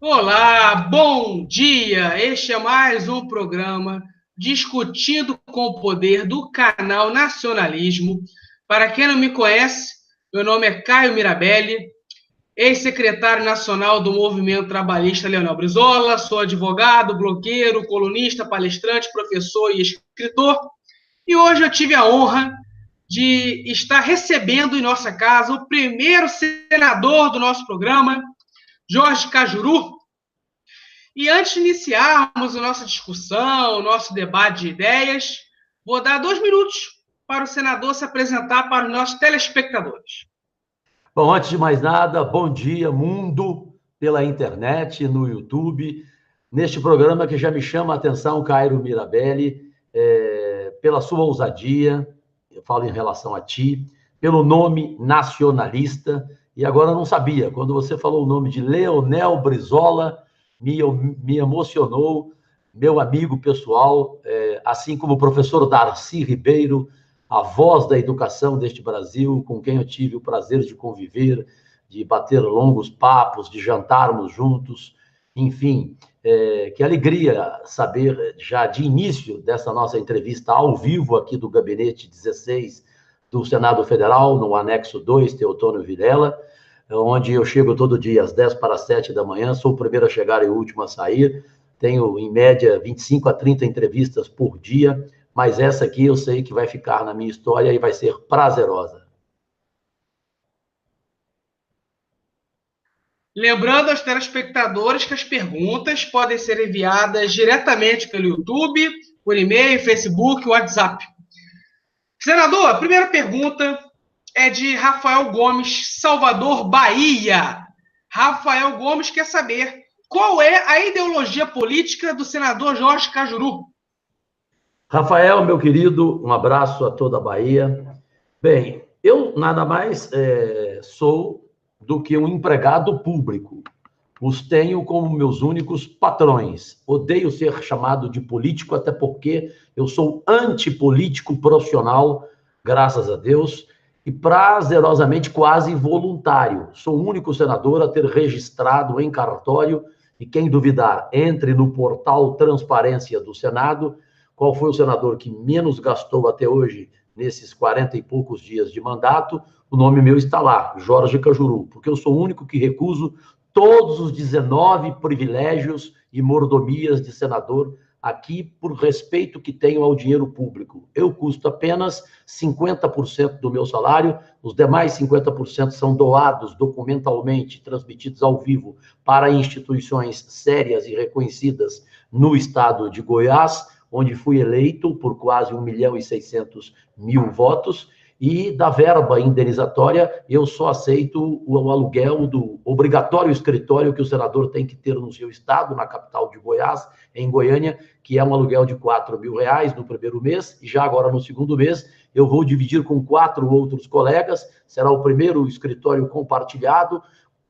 Olá, bom dia! Este é mais um programa Discutindo com o Poder do canal Nacionalismo. Para quem não me conhece, meu nome é Caio Mirabelli, ex-secretário nacional do Movimento Trabalhista Leonel Brizola, sou advogado, blogueiro, colunista, palestrante, professor e escritor. E hoje eu tive a honra de estar recebendo em nossa casa o primeiro senador do nosso programa, Jorge Cajuru. E antes de iniciarmos a nossa discussão, o nosso debate de ideias, vou dar 2 minutos para o senador se apresentar para os nossos telespectadores. Bom, antes de mais nada, bom dia, mundo, pela internet, no YouTube, neste programa que já me chama a atenção, Caio Mirabelli, pela sua ousadia, eu falo em relação a ti, pelo nome nacionalista, e agora eu não sabia, quando você falou o nome de Leonel Brizola, me emocionou, meu amigo pessoal, assim como o professor Darcy Ribeiro, a voz da educação deste Brasil, com quem eu tive o prazer de conviver, de bater longos papos, de jantarmos juntos, enfim, que alegria saber, já de início dessa nossa entrevista ao vivo aqui do Gabinete 16 do Senado Federal, no anexo 2, Teotônio Vilela, onde eu chego todo dia às 10 para as 7 da manhã, sou o primeiro a chegar e o último a sair, tenho, em média, 25 a 30 entrevistas por dia, mas essa aqui eu sei que vai ficar na minha história e vai ser prazerosa. Lembrando aos telespectadores que as perguntas podem ser enviadas diretamente pelo YouTube, por e-mail, Facebook, WhatsApp. Senador, a primeira pergunta é de Rafael Gomes, Salvador, Bahia. Rafael Gomes quer saber qual é a ideologia política do senador Jorge Cajuru. Rafael, meu querido, um abraço a toda a Bahia. Bem, eu nada mais sou do que um empregado público. Os tenho como meus únicos patrões. Odeio ser chamado de político, até porque eu sou antipolítico profissional, graças a Deus, e prazerosamente quase voluntário. Sou o único senador a ter registrado em cartório, e quem duvidar, entre no portal Transparência do Senado, qual foi o senador que menos gastou até hoje, nesses 40 e poucos dias de mandato. O nome meu está lá, Jorge Cajuru, porque eu sou o único que recuso todos os 19 privilégios e mordomias de senador aqui por respeito que tenho ao dinheiro público. Eu custo apenas 50% do meu salário, os demais 50% são doados documentalmente, transmitidos ao vivo para instituições sérias e reconhecidas no estado de Goiás, onde fui eleito por quase 1.600.000 votos, e da verba indenizatória, eu só aceito o aluguel do obrigatório escritório que o senador tem que ter no seu estado, na capital de Goiás, em Goiânia, que é um aluguel de R$ 4.000 no primeiro mês, e já agora no segundo mês eu vou dividir com 4 outros colegas, será o primeiro escritório compartilhado,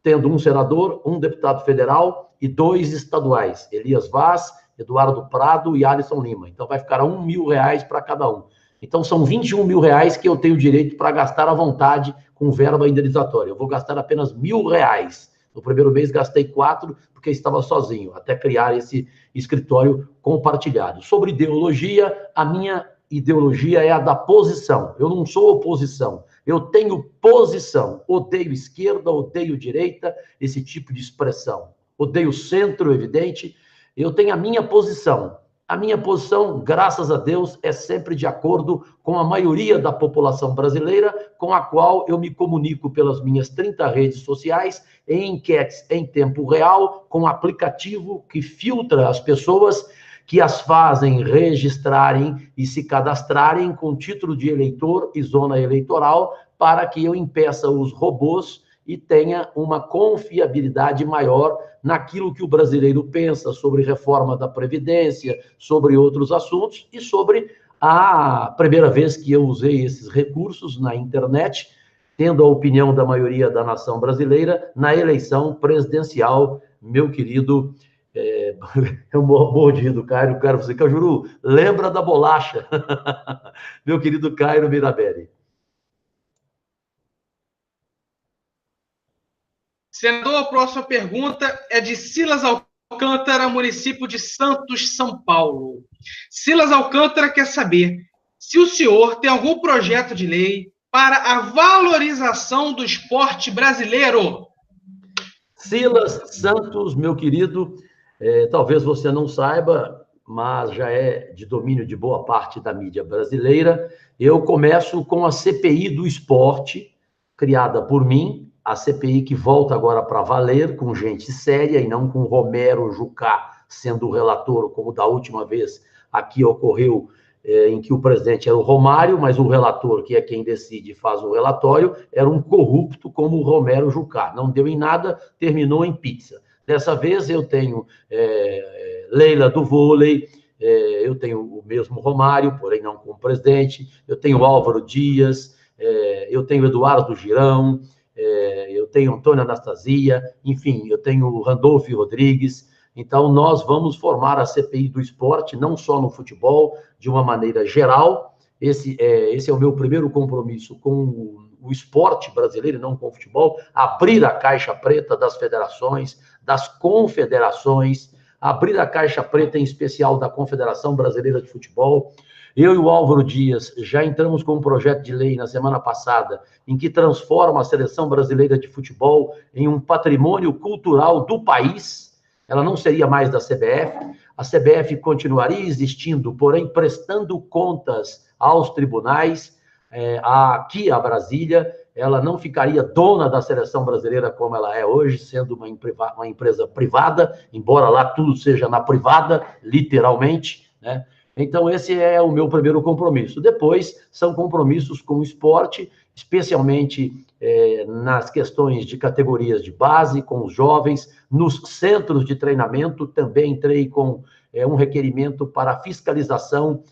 tendo um senador, um deputado federal e 2 estaduais, Elias Vaz, Eduardo Prado e Alisson Lima. Então vai ficar R$ 1.000 para cada um. Então, são R$ 21.000 que eu tenho direito para gastar à vontade com verba indenizatória. Eu vou gastar apenas R$ 1.000. No primeiro mês, gastei 4, porque estava sozinho, até criar esse escritório compartilhado. Sobre ideologia, a minha ideologia é a da posição. Eu não sou oposição. Eu tenho posição. Odeio esquerda, odeio direita, esse tipo de expressão. Odeio centro, evidente. Eu tenho a minha posição. A minha posição, graças a Deus, é sempre de acordo com a maioria da população brasileira, com a qual eu me comunico pelas minhas 30 redes sociais, em enquetes em tempo real, com aplicativo que filtra as pessoas, que as fazem registrarem e se cadastrarem com título de eleitor e zona eleitoral, para que eu impeça os robôs e tenha uma confiabilidade maior naquilo que o brasileiro pensa sobre reforma da Previdência, sobre outros assuntos e sobre a primeira vez que eu usei esses recursos na internet, tendo a opinião da maioria da nação brasileira, na eleição presidencial, meu querido, eu mordido, Caio, você, Cajuru, lembra da bolacha, meu querido Caio Mirabelli. Senador, a próxima pergunta é de Silas Alcântara, município de Santos, São Paulo. Silas Alcântara quer saber se o senhor tem algum projeto de lei para a valorização do esporte brasileiro. Silas Santos, meu querido, talvez você não saiba, mas já é de domínio de boa parte da mídia brasileira. Eu começo com a CPI do esporte, criada por mim, a CPI que volta agora para valer, com gente séria e não com Romero Jucá sendo o relator, como da última vez aqui ocorreu, em que o presidente era o Romário, mas o relator, que é quem decide e faz o relatório, era um corrupto como o Romero Jucá. Não deu em nada, terminou em pizza. Dessa vez eu tenho Leila do vôlei, eu tenho o mesmo Romário, porém não como presidente, eu tenho Álvaro Dias, eu tenho Eduardo Girão, eu tenho Antônio Anastasia, enfim, eu tenho Randolfo Rodrigues. Então, nós vamos formar a CPI do esporte, não só no futebol, de uma maneira geral. Esse é o meu primeiro compromisso com o esporte brasileiro, não com o futebol, abrir a caixa preta das federações, das confederações, abrir a caixa preta, em especial, da Confederação Brasileira de Futebol. Eu e o Álvaro Dias já entramos com um projeto de lei na semana passada, em que transforma a Seleção Brasileira de Futebol em um patrimônio cultural do país. Ela não seria mais da CBF, a CBF continuaria existindo, porém prestando contas aos tribunais, aqui a Brasília, ela não ficaria dona da seleção brasileira como ela é hoje, sendo uma empresa privada, embora lá tudo seja na privada, literalmente, né? Então, esse é o meu primeiro compromisso. Depois, são compromissos com o esporte, especialmente nas questões de categorias de base, com os jovens, nos centros de treinamento. Também entrei com um requerimento para fiscalização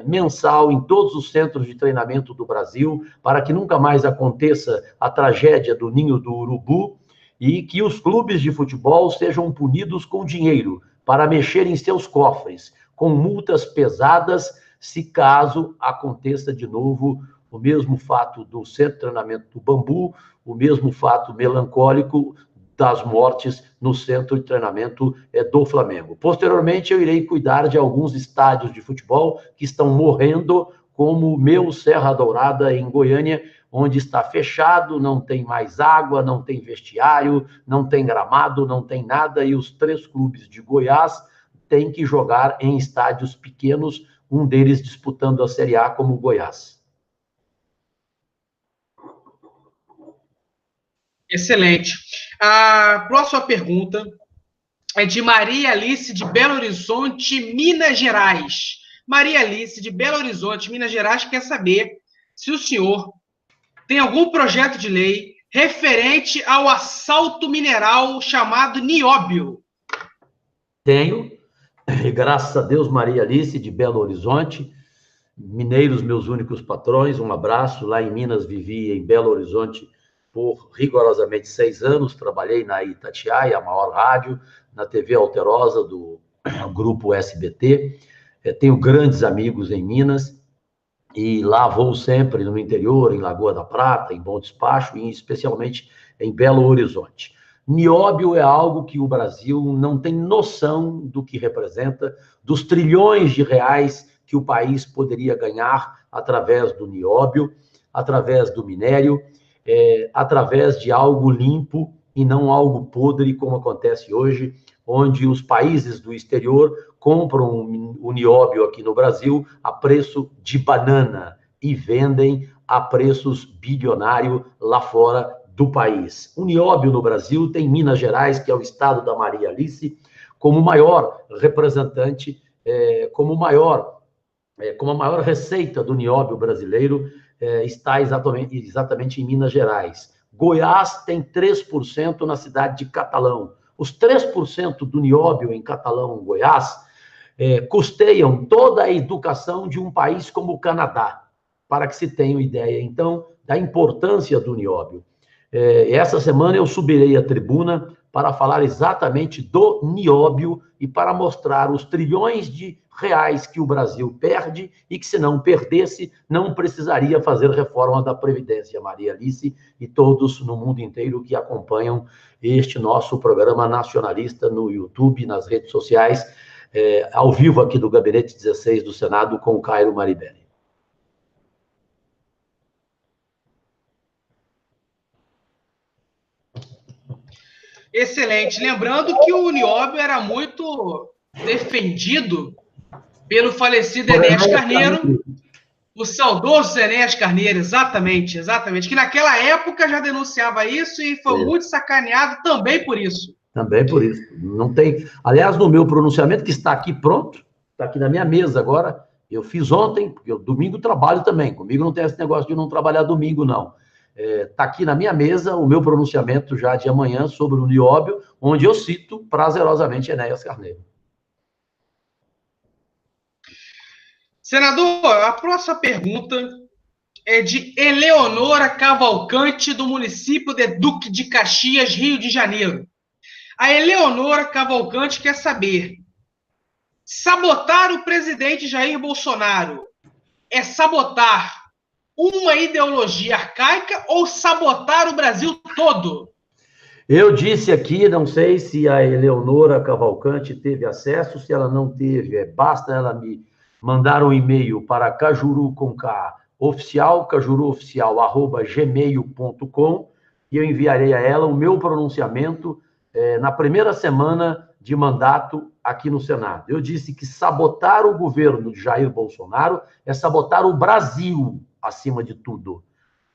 mensal em todos os centros de treinamento do Brasil, para que nunca mais aconteça a tragédia do Ninho do Urubu e que os clubes de futebol sejam punidos com dinheiro para mexer em seus cofres, com multas pesadas, se caso aconteça de novo o mesmo fato do centro de treinamento do Bambu, o mesmo fato melancólico das mortes no centro de treinamento do Flamengo. Posteriormente, eu irei cuidar de alguns estádios de futebol que estão morrendo, como o meu Serra Dourada, em Goiânia, onde está fechado, não tem mais água, não tem vestiário, não tem gramado, não tem nada, e os 3 clubes de Goiás têm que jogar em estádios pequenos, um deles disputando a Série A como o Goiás. Excelente. A próxima pergunta é de Maria Alice, de Belo Horizonte, Minas Gerais. Maria Alice, de Belo Horizonte, Minas Gerais, quer saber se o senhor tem algum projeto de lei referente ao assalto mineral chamado nióbio. Tenho, e graças a Deus, Maria Alice, de Belo Horizonte, mineiros, meus únicos patrões, um abraço. Lá em Minas, vivi em Belo Horizonte por rigorosamente 6 anos, trabalhei na Itatiaia, a maior rádio, na TV Alterosa do grupo SBT, tenho grandes amigos em Minas, e lá vou sempre no interior, em Lagoa da Prata, em Bom Despacho, e especialmente em Belo Horizonte. Nióbio é algo que o Brasil não tem noção do que representa, dos trilhões de reais que o país poderia ganhar através do nióbio, através do minério, através de algo limpo e não algo podre, como acontece hoje, onde os países do exterior compram o nióbio aqui no Brasil a preço de banana e vendem a preços bilionários lá fora do país. O nióbio no Brasil tem Minas Gerais, que é o estado da Maria Alice, como maior representante, como a maior receita do nióbio brasileiro, está exatamente em Minas Gerais. Goiás tem 3% na cidade de Catalão. Os 3% do nióbio em Catalão, Goiás, custeiam toda a educação de um país como o Canadá, para que se tenha uma ideia, então, da importância do nióbio. Essa semana eu subirei à tribuna para falar exatamente do nióbio e para mostrar os trilhões de reais que o Brasil perde e que, se não perdesse, não precisaria fazer reforma da Previdência. Maria Alice e todos no mundo inteiro que acompanham este nosso programa nacionalista no YouTube, nas redes sociais, ao vivo aqui do Gabinete 16 do Senado com o Cairo Maribelli. Excelente. Lembrando que o nióbio era muito defendido pelo falecido Enéas Carneiro, o saudoso Enéas Carneiro, exatamente, que naquela época já denunciava isso e foi muito sacaneado também por isso. Também por isso. Não tem. Aliás, no meu pronunciamento, que está aqui pronto, está aqui na minha mesa agora, eu fiz ontem, porque eu domingo trabalho também. Comigo não tem esse negócio de não trabalhar domingo, não. Está aqui na minha mesa o meu pronunciamento já de amanhã sobre o nióbio, onde eu cito prazerosamente Enéas Carneiro. Senador, a próxima pergunta é de Eleonora Cavalcante, do município de Duque de Caxias, Rio de Janeiro. A Eleonora Cavalcante quer saber: sabotar o presidente Jair Bolsonaro é sabotar uma ideologia arcaica ou sabotar o Brasil todo? Eu disse aqui, não sei se a Eleonora Cavalcante teve acesso, se ela não teve, basta ela me mandar um e-mail para cajuruoficial@gmail.com e eu enviarei a ela o meu pronunciamento na primeira semana de mandato aqui no Senado. Eu disse que sabotar o governo de Jair Bolsonaro é sabotar o Brasil, acima de tudo.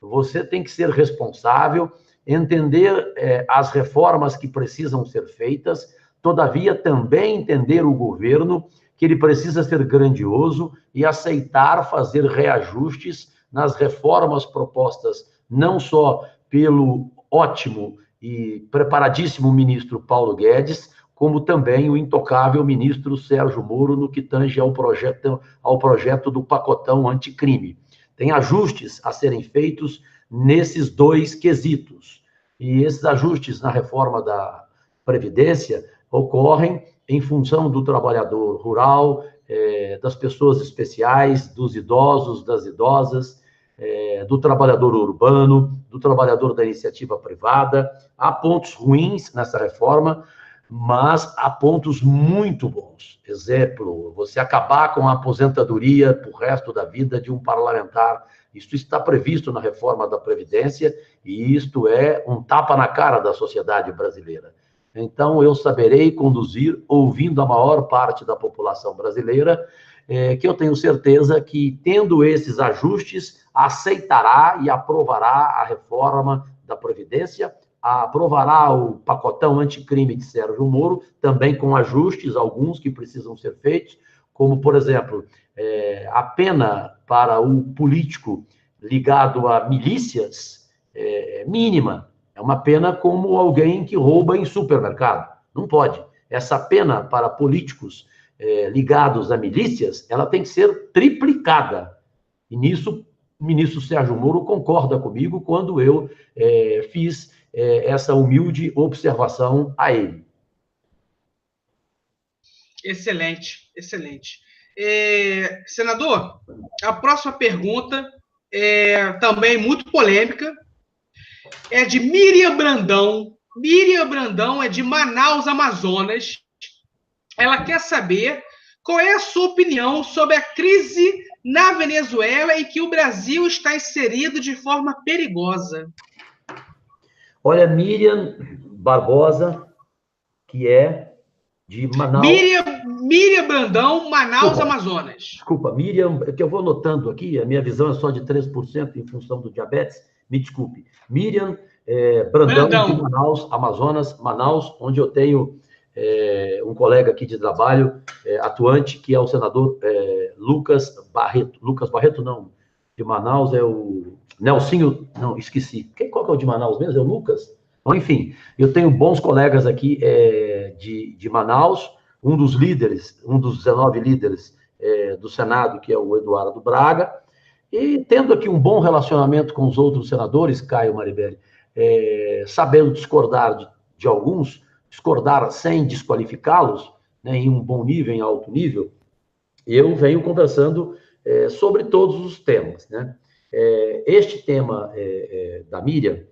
Você tem que ser responsável, entender as reformas que precisam ser feitas, todavia também entender o governo, que ele precisa ser grandioso e aceitar fazer reajustes nas reformas propostas, não só pelo ótimo e preparadíssimo ministro Paulo Guedes, como também o intocável ministro Sérgio Moro, no que tange ao projeto do pacotão anticrime. Tem ajustes a serem feitos nesses dois quesitos. E esses ajustes na reforma da Previdência ocorrem em função do trabalhador rural, das pessoas especiais, dos idosos, das idosas, do trabalhador urbano, do trabalhador da iniciativa privada. Há pontos ruins nessa reforma, mas há pontos muito bons. Exemplo, você acabar com a aposentadoria para o resto da vida de um parlamentar. Isso está previsto na reforma da Previdência e isto é um tapa na cara da sociedade brasileira. Então, eu saberei conduzir, ouvindo a maior parte da população brasileira, que eu tenho certeza que, tendo esses ajustes, aceitará e aprovará a reforma da Previdência, aprovará o pacotão anticrime de Sérgio Moro, também com ajustes, alguns que precisam ser feitos, como, por exemplo, a pena para o político ligado a milícias é mínima. É uma pena como alguém que rouba em supermercado. Não pode. Essa pena para políticos ligados a milícias, ela tem que ser triplicada. E nisso, o ministro Sérgio Moro concorda comigo quando eu fiz essa humilde observação a ele. Excelente, excelente. Senador, a próxima pergunta é também muito polêmica, é de Miriam Brandão. Miriam Brandão é de Manaus, Amazonas. Ela quer saber qual é a sua opinião sobre a crise na Venezuela em que o Brasil está inserido de forma perigosa. Olha, Miriam Barbosa, que é de Manaus... Miriam Brandão, Manaus, desculpa, Amazonas. Desculpa, Miriam, é que eu vou anotando aqui, a minha visão é só de 3% em função do diabetes, me desculpe. Miriam Brandão, de Manaus, Amazonas, Manaus, onde eu tenho um colega aqui de trabalho atuante, que é o senador Lucas Barreto. Lucas Barreto, não, de Manaus é o Nelsinho, não, esqueci. Qual que é o de Manaus mesmo? É o Lucas? Bom, enfim, eu tenho bons colegas aqui de Manaus, um dos líderes, um dos 19 líderes do Senado, que é o Eduardo Braga, e tendo aqui um bom relacionamento com os outros senadores, Caio Maribelli, sabendo discordar de alguns, discordar sem desqualificá-los, né, em um bom nível, em alto nível, eu venho conversando sobre todos os temas, né? Este tema da Miriam,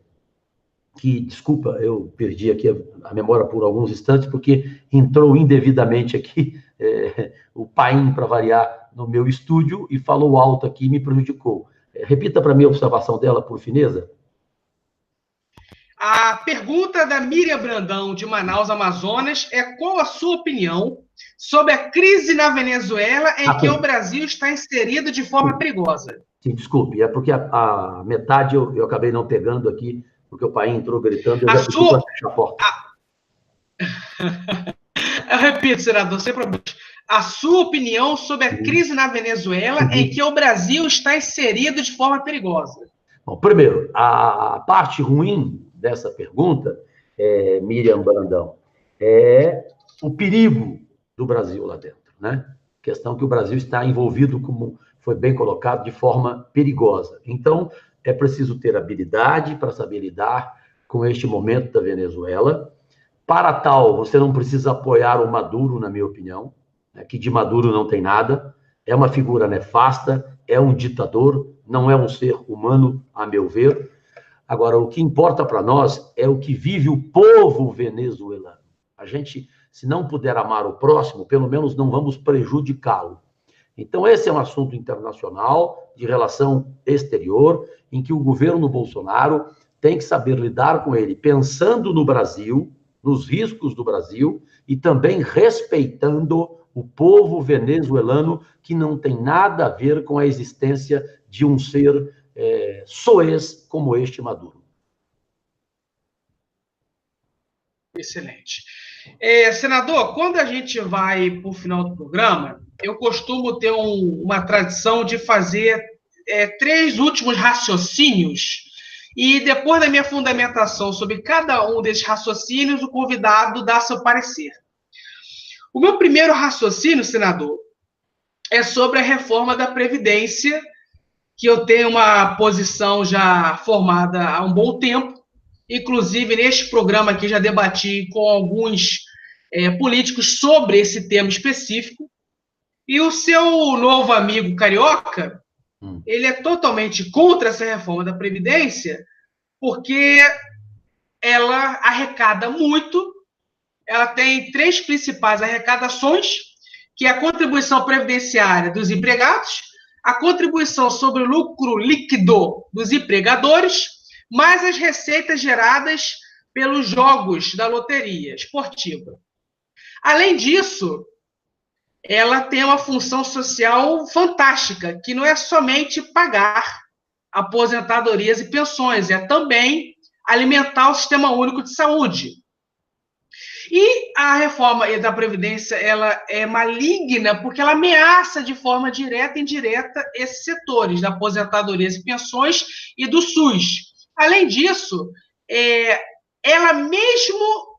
que, desculpa, eu perdi aqui a memória por alguns instantes, porque entrou indevidamente aqui o Paim, para variar, no meu estúdio, e falou alto aqui e me prejudicou. Repita para mim a observação dela, por fineza. A pergunta da Miriam Brandão, de Manaus, Amazonas, é: qual a sua opinião sobre a crise na Venezuela em que o Brasil está inserido de forma perigosa? Sim, desculpe, é porque a metade eu acabei não pegando aqui, porque o pai entrou gritando, eu já pedi para fechar a porta. Eu repito, senador, sem problema. A sua opinião sobre a crise na Venezuela em que o Brasil está inserido de forma perigosa? Bom, primeiro, a parte ruim dessa pergunta, Miriam Brandão, é o perigo do Brasil lá dentro, né? Questão que o Brasil está envolvido, como foi bem colocado, de forma perigosa. Então, é preciso ter habilidade para saber lidar com este momento da Venezuela. Para tal, você não precisa apoiar o Maduro, na minha opinião, né, que de Maduro não tem nada, é uma figura nefasta, é um ditador, não é um ser humano, a meu ver. Agora, o que importa para nós é o que vive o povo venezuelano. A gente, se não puder amar o próximo, pelo menos não vamos prejudicá-lo. Então, esse é um assunto internacional, de relação exterior, em que o governo Bolsonaro tem que saber lidar com ele, pensando no Brasil, nos riscos do Brasil, e também respeitando o povo venezuelano, que não tem nada a ver com a existência de um ser soez como este Maduro. Excelente. Senador, quando a gente vai para o final do programa, eu costumo ter uma tradição de fazer 3 últimos raciocínios, e depois da minha fundamentação sobre cada um desses raciocínios, o convidado dá seu parecer. O meu primeiro raciocínio, senador, é sobre a reforma da Previdência, que eu tenho uma posição já formada há um bom tempo. Inclusive, neste programa aqui, já debati com alguns políticos sobre esse tema específico. E o seu novo amigo carioca, ele é totalmente contra essa reforma da Previdência, porque ela arrecada muito. Ela tem 3 principais arrecadações, que é a contribuição previdenciária dos empregados, a contribuição sobre o lucro líquido dos empregadores, mais as receitas geradas pelos jogos da loteria esportiva. Além disso, ela tem uma função social fantástica, que não é somente pagar aposentadorias e pensões, é também alimentar o Sistema Único de Saúde. E a reforma da Previdência, ela é maligna porque ela ameaça de forma direta e indireta esses setores da aposentadorias e pensões e do SUS. Além disso, ela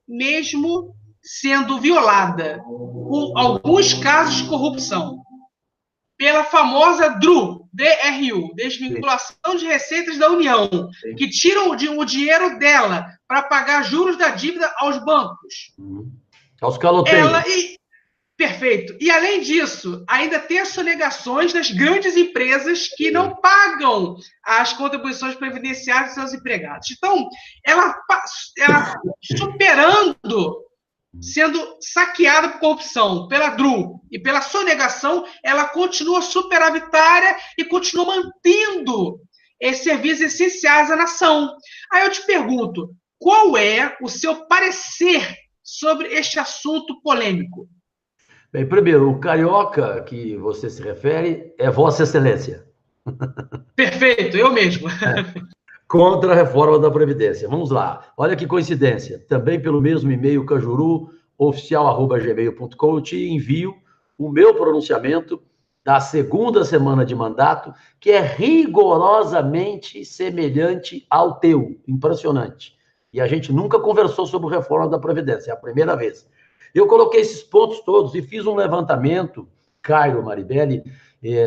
mesmo sendo violada por alguns casos de corrupção, pela famosa DRU, Desvinculação de Receitas da União, que tiram o dinheiro dela para pagar juros da dívida aos bancos. Aos caloteiros. Perfeito. E, além disso, ainda tem as sonegações das grandes empresas que não pagam as contribuições previdenciárias dos seus empregados. Então, ela superando, sendo saqueada por corrupção pela DRU e pela sonegação, ela continua superavitária e continua mantendo serviços essenciais à nação. Aí eu te pergunto, qual é o seu parecer sobre este assunto polêmico? Bem, primeiro, o carioca que você se refere é Vossa Excelência. Perfeito, eu mesmo. Contra a reforma da Previdência. Vamos lá. Olha que coincidência. Também pelo mesmo e-mail cajuruoficial@gmail.com eu te envio o meu pronunciamento da segunda semana de mandato, que é rigorosamente semelhante ao teu. Impressionante. E a gente nunca conversou sobre reforma da Previdência, é a primeira vez. Eu coloquei esses pontos todos e fiz um levantamento, Caio, Maribele,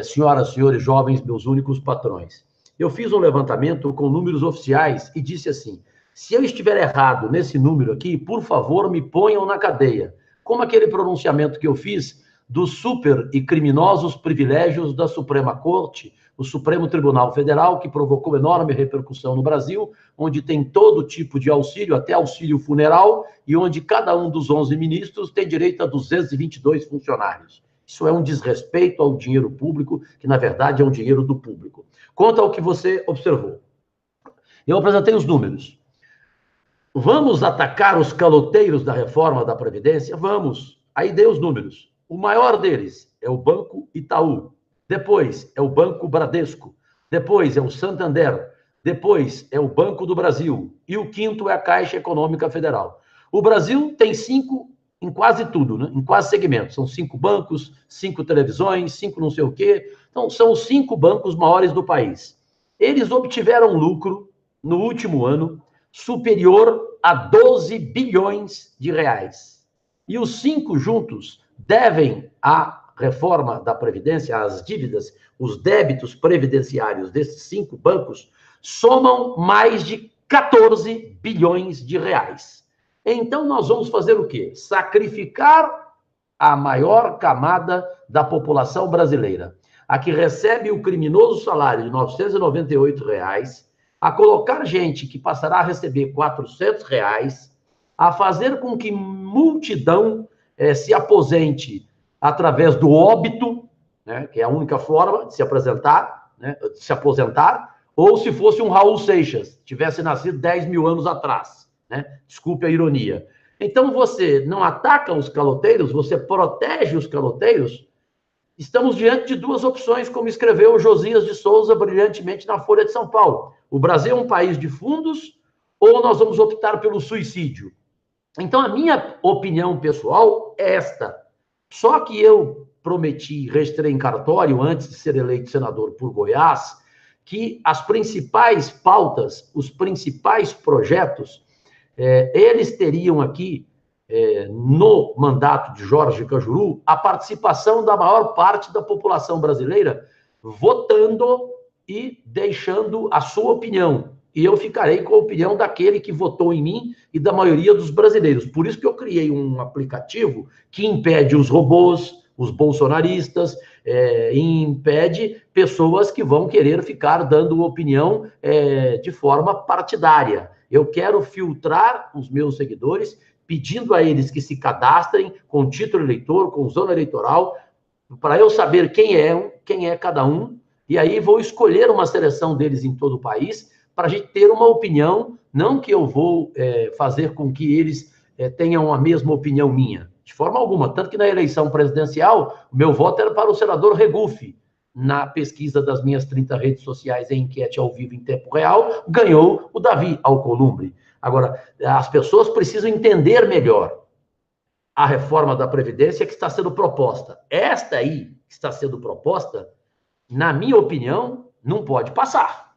senhoras, senhores, jovens, meus únicos patrões. Eu fiz um levantamento com números oficiais e disse assim, Se eu estiver errado nesse número aqui, por favor, me ponham na cadeia. Como aquele pronunciamento que eu fiz dos super e criminosos privilégios da Suprema Corte, o Supremo Tribunal Federal, que provocou enorme repercussão no Brasil, onde tem todo tipo de auxílio, até auxílio funeral, e onde cada um dos 11 ministros tem direito a 222 funcionários. Isso é um desrespeito ao dinheiro público, que na verdade é um dinheiro do público. Quanto ao que você observou, eu apresentei os números. Vamos atacar os caloteiros da reforma da Previdência? Vamos. Aí dei os números. O maior deles é o Banco Itaú. Depois é o Banco Bradesco. Depois é o Santander. Depois é o Banco do Brasil. E o quinto é a Caixa Econômica Federal. O Brasil tem 5 em quase tudo, né? Em quase segmentos. São 5 bancos, 5 televisões, 5 não sei o quê. Então, são os 5 bancos maiores do país. Eles obtiveram lucro no último ano superior a 12 bilhões de reais. E os 5 juntos devem à reforma da Previdência, as dívidas, os débitos previdenciários desses 5 bancos, somam mais de 14 bilhões de reais. Então, nós vamos fazer o quê? Sacrificar a maior camada da população brasileira, a que recebe o criminoso salário de R$ 998, a colocar gente que passará a receber R$ 400, a fazer com que multidão se aposente através do óbito, né, que é a única forma de se apresentar, né, de se aposentar, ou se fosse um Raul Seixas, tivesse nascido 10 mil anos atrás, né? Desculpe a ironia. Então, você não ataca os caloteiros, você protege os caloteiros. Estamos diante de 2 opções, como escreveu o Josias de Souza brilhantemente na Folha de São Paulo. O Brasil é um país de fundos ou nós vamos optar pelo suicídio? Então, a minha opinião pessoal é esta. Só que eu prometi, registrei em cartório, antes de ser eleito senador por Goiás, que as principais pautas, os principais projetos, eles teriam aqui, no mandato de Jorge Cajuru, a participação da maior parte da população brasileira votando e deixando a sua opinião. E eu ficarei com a opinião daquele que votou em mim e da maioria dos brasileiros. Por isso que eu criei um aplicativo que impede os robôs, os bolsonaristas, impede pessoas que vão querer ficar dando opinião de forma partidária. Eu quero filtrar os meus seguidores, pedindo a eles que se cadastrem com título eleitor, com zona eleitoral, para eu saber quem é cada um, e aí vou escolher uma seleção deles em todo o país, para a gente ter uma opinião, não que eu vou fazer com que eles tenham a mesma opinião minha, de forma alguma. Tanto que na eleição presidencial, o meu voto era para o senador Regufe. Na pesquisa das minhas 30 redes sociais em enquete ao vivo em tempo real, ganhou o Davi Alcolumbre. Agora, as pessoas precisam entender melhor a reforma da Previdência que está sendo proposta. Esta aí, que está sendo proposta, na minha opinião, não pode passar.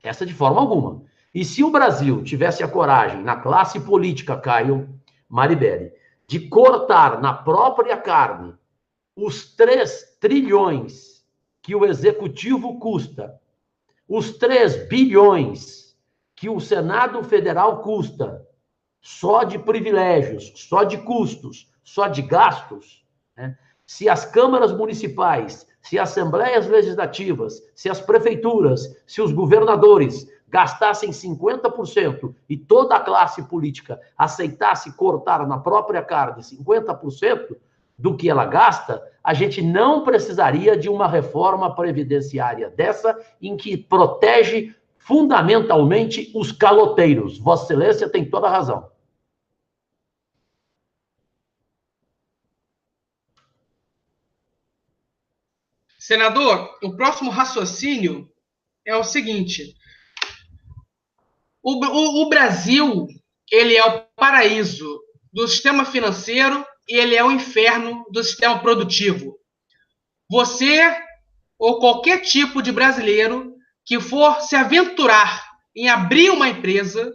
Essa de forma alguma. E se o Brasil tivesse a coragem, na classe política, Caio Maribeli, de cortar na própria carne os 3 trilhões que o Executivo custa, os 3 bilhões que o Senado Federal custa, só de privilégios, só de custos, só de gastos, né? Se as câmaras municipais, se as assembleias legislativas, se as prefeituras, se os governadores gastassem 50% e toda a classe política aceitasse cortar na própria carne 50% do que ela gasta, a gente não precisaria de uma reforma previdenciária dessa, em que protege fundamentalmente os caloteiros. Vossa Excelência tem toda a razão. Senador, o próximo raciocínio é o seguinte: o Brasil, ele é o paraíso do sistema financeiro e ele é o inferno do sistema produtivo. Você ou qualquer tipo de brasileiro que for se aventurar em abrir uma empresa,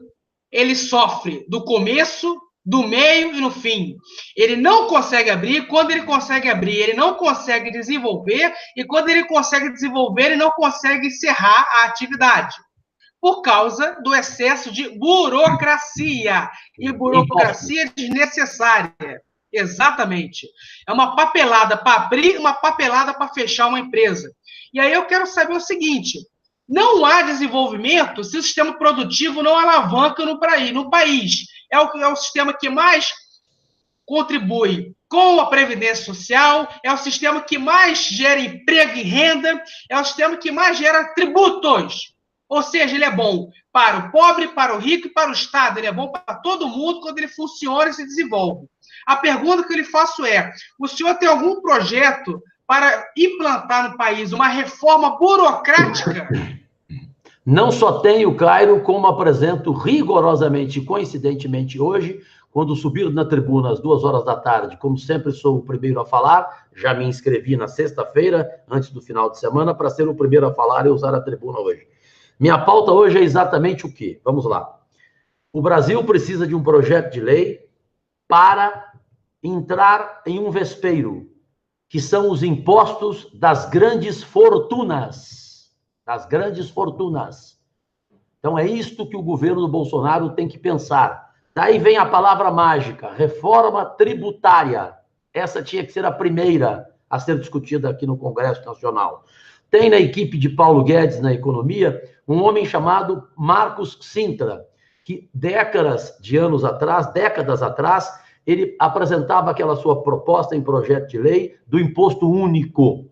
ele sofre do começo, do meio e no fim. Ele não consegue abrir, quando ele consegue abrir, ele não consegue desenvolver, e quando ele consegue desenvolver, ele não consegue encerrar a atividade. por causa do excesso de burocracia. E burocracia desnecessária. Exatamente. É uma papelada para abrir, uma papelada para fechar uma empresa. E aí eu quero saber o seguinte: não há desenvolvimento se o sistema produtivo não alavanca no país. É o sistema que mais contribui com a Previdência Social, é o sistema que mais gera emprego e renda, é o sistema que mais gera tributos. Ou seja, ele é bom para o pobre, para o rico e para o Estado. Ele é bom para todo mundo quando ele funciona e se desenvolve. A pergunta que eu lhe faço é: o senhor tem algum projeto para implantar no país uma reforma burocrática? Não só tenho, Cairo, como apresento rigorosamente, coincidentemente hoje, quando subir na tribuna às 2 horas da tarde, como sempre sou o primeiro a falar, já me inscrevi na sexta-feira, antes do final de semana, para ser o primeiro a falar e usar a tribuna hoje. Minha pauta hoje é exatamente o quê? Vamos lá. O Brasil precisa de um projeto de lei para entrar em um vespeiro, que são os impostos das grandes fortunas. Das grandes fortunas. Então, é isto que o governo do Bolsonaro tem que pensar. Daí vem a palavra mágica, reforma tributária. Essa tinha que ser a primeira a ser discutida aqui no Congresso Nacional. Tem na equipe de Paulo Guedes, na economia, um homem chamado Marcos Sintra, que décadas atrás, ele apresentava aquela sua proposta em projeto de lei do imposto único.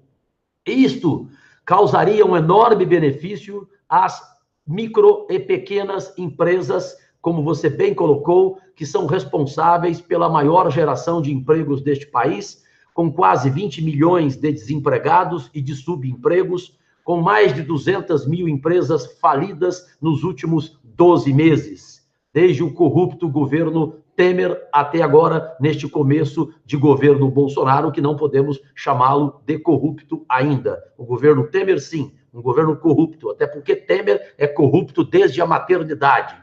Isto causaria um enorme benefício às micro e pequenas empresas, como você bem colocou, que são responsáveis pela maior geração de empregos deste país, com quase 20 milhões de desempregados e de subempregos, com mais de 200 mil empresas falidas nos últimos 12 meses, desde o corrupto governo Temer até agora, neste começo de governo Bolsonaro, que não podemos chamá-lo de corrupto ainda. O governo Temer, sim, um governo corrupto, até porque Temer é corrupto desde a maternidade.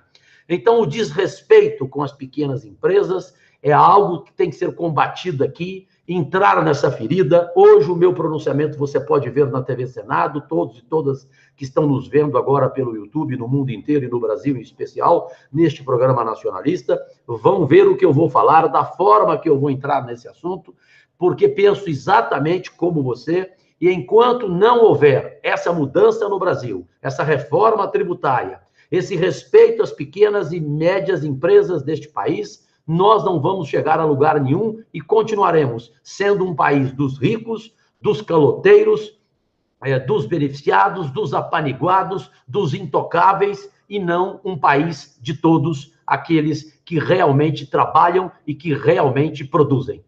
Então, o desrespeito com as pequenas empresas é algo que tem que ser combatido aqui, entrar nessa ferida. Hoje, o meu pronunciamento você pode ver na TV Senado, todos e todas que estão nos vendo agora pelo YouTube, no mundo inteiro e no Brasil em especial, neste programa nacionalista, vão ver o que eu vou falar, da forma que eu vou entrar nesse assunto, porque penso exatamente como você, e enquanto não houver essa mudança no Brasil, essa reforma tributária, esse respeito às pequenas e médias empresas deste país, nós não vamos chegar a lugar nenhum e continuaremos sendo um país dos ricos, dos caloteiros, dos beneficiados, dos apaniguados, dos intocáveis, e não um país de todos aqueles que realmente trabalham e que realmente produzem.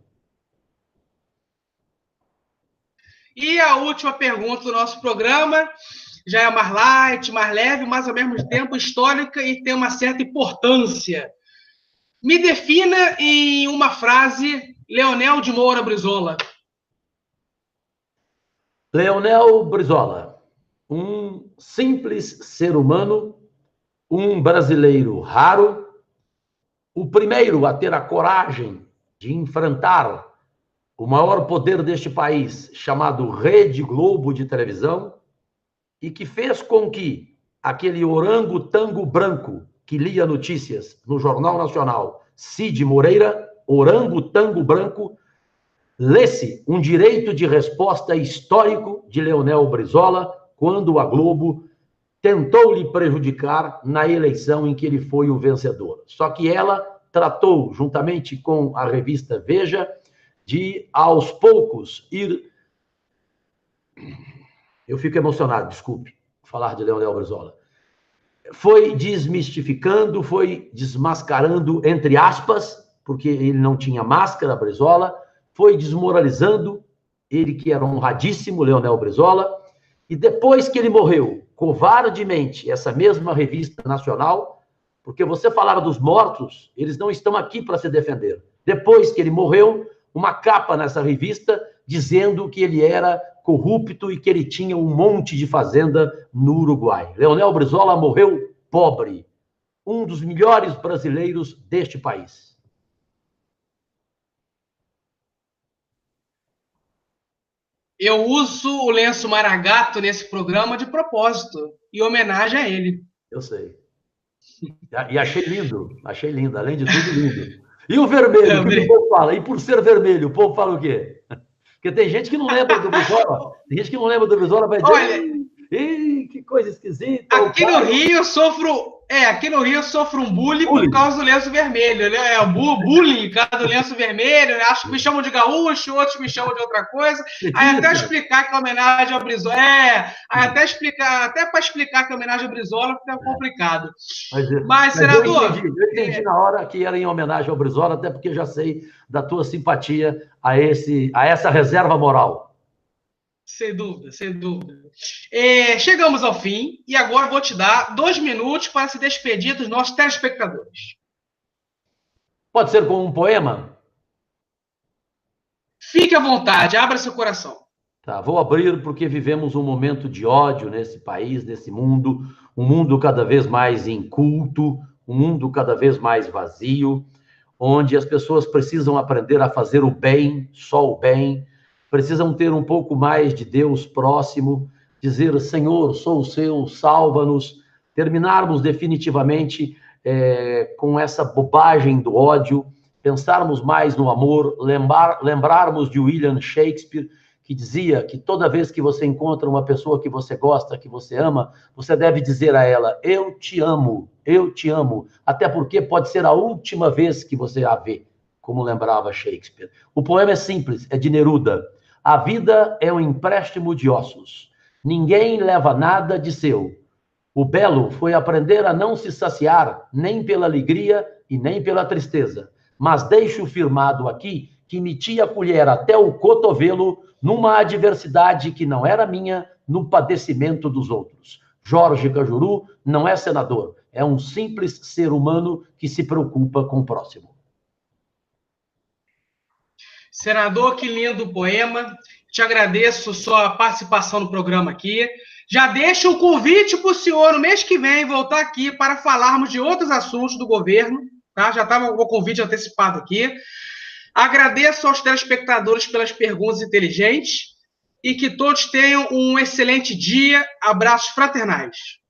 E a última pergunta do nosso programa já é mais light, mais leve, mas ao mesmo tempo histórica e tem uma certa importância. Me defina em uma frase Leonel de Moura Brizola. Leonel Brizola, um simples ser humano, um brasileiro raro, o primeiro a ter a coragem de enfrentar o maior poder deste país, chamado Rede Globo de televisão, e que fez com que aquele orangotango branco que lia notícias no Jornal Nacional, Cid Moreira, orangotango branco, lesse um direito de resposta histórico de Leonel Brizola, quando a Globo tentou lhe prejudicar na eleição em que ele foi o vencedor. Só que ela tratou, juntamente com a revista Veja, de, aos poucos, ir... Eu fico emocionado, desculpe, falar de Leonel Brizola. Foi desmistificando, foi desmascarando, entre aspas, porque ele não tinha máscara, Brizola, foi desmoralizando, ele que era honradíssimo, Leonel Brizola, e depois que ele morreu, covardemente, essa mesma revista nacional, porque você falar dos mortos, eles não estão aqui para se defender. Depois que ele morreu, uma capa nessa revista dizendo que ele era corrupto e que ele tinha um monte de fazenda no Uruguai. Leonel Brizola morreu pobre, um dos melhores brasileiros deste país. Eu uso o lenço Maragato nesse programa de propósito, em homenagem a ele. Eu sei. E achei lindo, além de tudo, lindo. E o vermelho, o que o povo fala? E por ser vermelho, o povo fala o quê? Porque tem gente que não lembra do Brizola, vai dizer, Olha, que coisa esquisita. aqui no Rio eu sofro um bullying por causa do lenço vermelho, né? Bullying por causa do lenço vermelho, né? Acho que me chamam de gaúcho, outros me chamam de outra coisa. Aí até explicar que é homenagem ao Brizola. Até para explicar que é homenagem ao Brizola fica complicado. Mas senador. Eu entendi na hora que era em homenagem ao Brizola, até porque já sei da tua simpatia a essa reserva moral. Sem dúvida, sem dúvida. Chegamos ao fim e agora vou te dar 2 minutos para se despedir dos nossos telespectadores. Pode ser com um poema? Fique à vontade, abra seu coração. Tá, vou abrir porque vivemos um momento de ódio nesse país, nesse mundo, um mundo cada vez mais inculto, um mundo cada vez mais vazio, onde as pessoas precisam aprender a fazer o bem, só o bem, precisam ter um pouco mais de Deus próximo, dizer, Senhor, sou o seu, salva-nos, terminarmos definitivamente com essa bobagem do ódio, pensarmos mais no amor, lembrarmos de William Shakespeare, que dizia que toda vez que você encontra uma pessoa que você gosta, que você ama, você deve dizer a ela, eu te amo, até porque pode ser a última vez que você a vê, como lembrava Shakespeare. O poema é simples, é de Neruda. A vida é um empréstimo de ossos. Ninguém leva nada de seu. O belo foi aprender a não se saciar nem pela alegria e nem pela tristeza. Mas deixo firmado aqui que meti a colher até o cotovelo numa adversidade que não era minha, no padecimento dos outros. Jorge Cajuru não é senador, é um simples ser humano que se preocupa com o próximo. Senador, que lindo poema. Te agradeço sua participação no programa aqui. Já deixo o convite para o senhor, no mês que vem, voltar aqui para falarmos de outros assuntos do governo. Tá? Já estava o convite antecipado aqui. Agradeço aos telespectadores pelas perguntas inteligentes e que todos tenham um excelente dia. Abraços fraternais.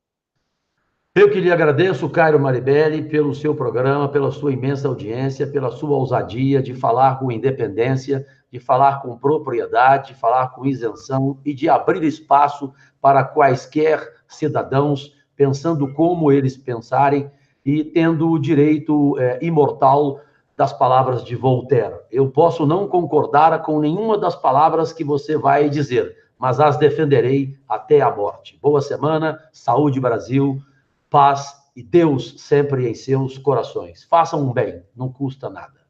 Eu que lhe agradeço, Cairo Maribelli, pelo seu programa, pela sua imensa audiência, pela sua ousadia de falar com independência, de falar com propriedade, de falar com isenção e de abrir espaço para quaisquer cidadãos, pensando como eles pensarem e tendo o direito imortal das palavras de Voltaire. Eu posso não concordar com nenhuma das palavras que você vai dizer, mas as defenderei até a morte. Boa semana, saúde, Brasil, paz e Deus sempre em seus corações. Façam um bem, não custa nada.